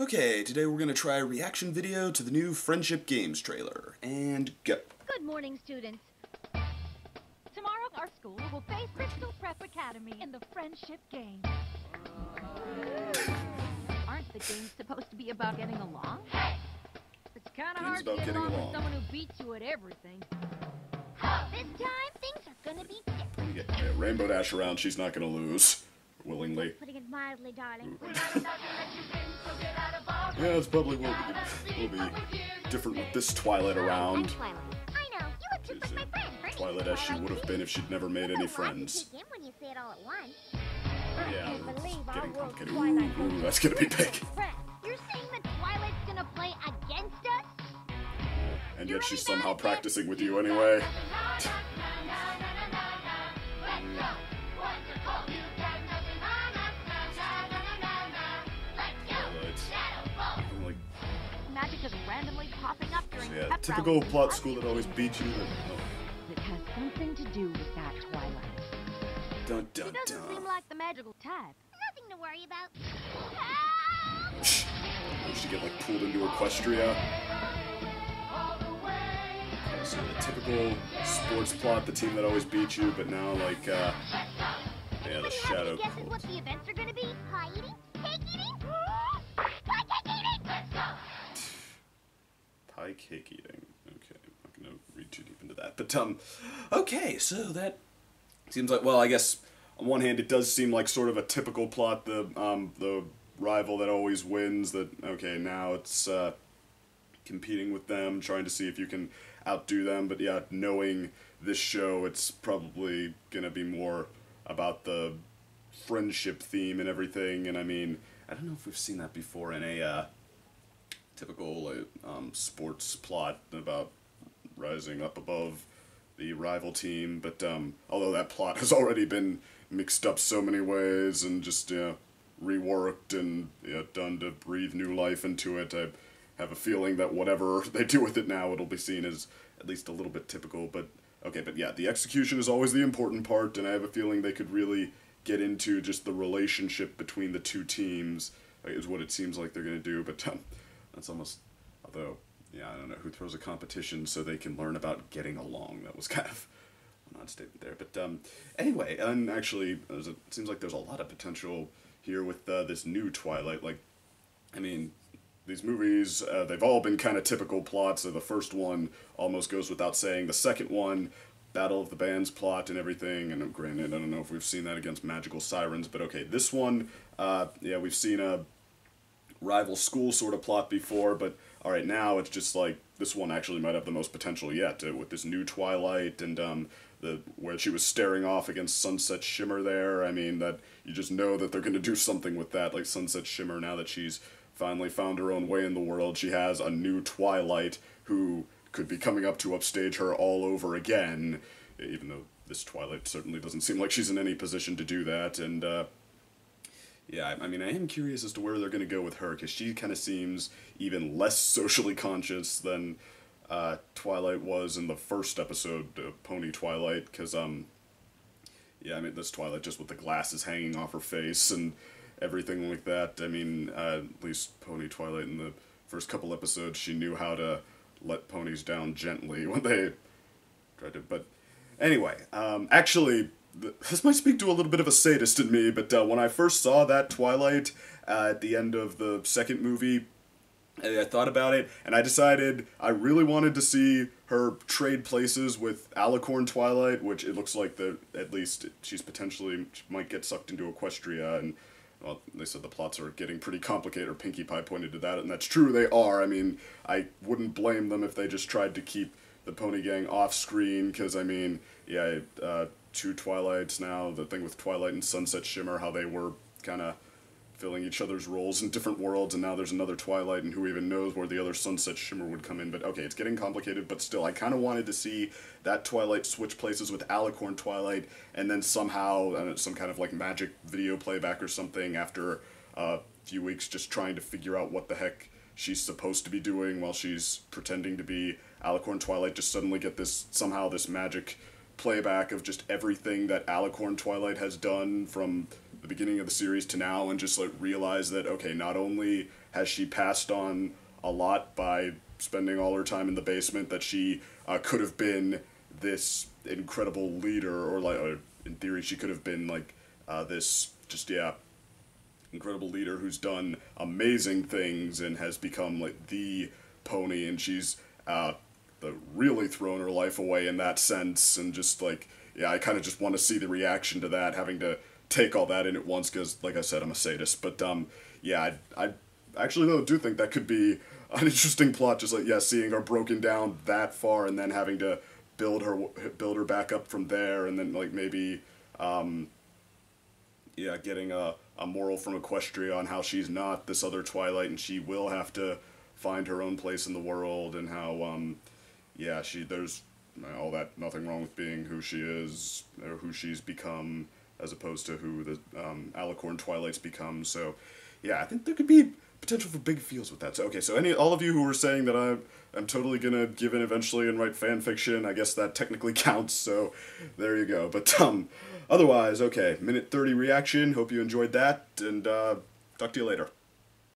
Okay, today we're gonna try a reaction video to the new Friendship Games trailer. And go. Good morning, students. Tomorrow our school will face Crystal Prep Academy in the Friendship Games. Aren't the games supposed to be about getting along? It's kind of hard to get along with someone who beats you at everything. This time, things are gonna be different. Yeah, Rainbow Dash around, she's not gonna lose. Willingly. Putting it mildly, darling. Yeah, it's probably will be different with this Twilight around. Twilight. I know, you look just like my friend. Twilight as she would have been if she'd never made any friends. When you say it all at once. Yeah, getting complicated. Twilight. Ooh, that's gonna be big. You're saying that Twilight's gonna play against us? And yet she's somehow practicing with you anyway. Magic is randomly popping up during Yeah, pep typical rallies. plot school that always beats you. It has something to do with that Twilight. Dun She dun doesn't seem dun. like the magical type. Nothing to worry about. She get like pulled into Equestria. So the typical sports plot, the team that always beats you, but now like yeah, the shadow Guesses cult. what the events are gonna be? Pie eating? Cake eating? Pie cake eating! Let's go! Pie cake eating. Okay, I'm not gonna read too deep into that. But okay, so that seems like, well, I guess on one hand it does seem like sort of a typical plot, the rival that always wins, that okay, now it's competing with them, trying to see if you can outdo them, but yeah, knowing this show, it's probably gonna be more about the friendship theme and everything, and I mean, I don't know if we've seen that before in a typical sports plot about rising up above the rival team, but although that plot has already been mixed up so many ways and just reworked and done to breathe new life into it, I have a feeling that whatever they do with it now, it'll be seen as at least a little bit typical. But okay, but yeah, the execution is always the important part, and I have a feeling they could really get into just the relationship between the two teams, is what it seems like they're going to do. But that's almost, although, yeah, I don't know who throws a competition so they can learn about getting along. That was kind of an odd statement there. But anyway, and actually, it seems like there's a lot of potential here with this new Twilight. Like, I mean, these movies, they've all been kind of typical plots. So the first one almost goes without saying. The second one, Battle of the Bands plot and everything, and granted, I don't know if we've seen that against Magical Sirens, but okay, this one, yeah, we've seen a rival school sort of plot before, but alright, now it's just like, this one actually might have the most potential yet, with this new Twilight, and where she was staring off against Sunset Shimmer there. I mean, that you just know that they're going to do something with that, like Sunset Shimmer, now that she's finally found her own way in the world, she has a new Twilight who could be coming up to upstage her all over again, even though this Twilight certainly doesn't seem like she's in any position to do that, and yeah, I mean, I am curious as to where they're going to go with her, because she kind of seems even less socially conscious than Twilight was in the first episode, Pony Twilight, because, yeah, I mean, this Twilight just with the glasses hanging off her face and everything like that. I mean, at least Pony Twilight in the first couple episodes, she knew how to let ponies down gently when they tried to, but anyway, actually, this might speak to a little bit of a sadist in me, but when I first saw that Twilight at the end of the second movie, I thought about it, and I decided I really wanted to see her trade places with Alicorn Twilight, which it looks like at least she might get sucked into Equestria, and well, they said the plots are getting pretty complicated, or Pinkie Pie pointed to that, and that's true, they are. I mean, I wouldn't blame them if they just tried to keep the Pony Gang off-screen, because, I mean, yeah, two Twilights now, the thing with Twilight and Sunset Shimmer, how they were kind of filling each other's roles in different worlds, and now there's another Twilight, and who even knows where the other Sunset Shimmer would come in, but okay, it's getting complicated, but still, I kind of wanted to see that Twilight switch places with Alicorn Twilight, and then somehow, some kind of like magic video playback or something after a few weeks just trying to figure out what the heck she's supposed to be doing while she's pretending to be Alicorn Twilight, just suddenly get somehow this magic playback of just everything that Alicorn Twilight has done from the beginning of the series to now, and just like realize that, okay, not only has she passed on a lot by spending all her time in the basement, that she could have been this incredible leader, or like, or in theory, she could have been like this just, yeah, incredible leader who's done amazing things and has become like the pony, and she's really thrown her life away in that sense, and just like, yeah, I kind of just want to see the reaction to that, having to take all that in at once, because like I said, I'm a sadist. But yeah, I actually though do think that could be an interesting plot, just like, yeah, seeing her broken down that far and then having to build her back up from there, and then like maybe yeah, getting a moral from Equestria on how she's not this other Twilight and she will have to find her own place in the world, and how yeah, there's all that, nothing wrong with being who she is or who she's become, as opposed to who the Alicorn Twilight's become. So yeah, I think there could be potential for big feels with that. So okay, so all of you who were saying that I'm totally gonna give in eventually and write fan fiction, I guess that technically counts, so there you go. But otherwise, okay, minute 30 reaction, hope you enjoyed that, and talk to you later.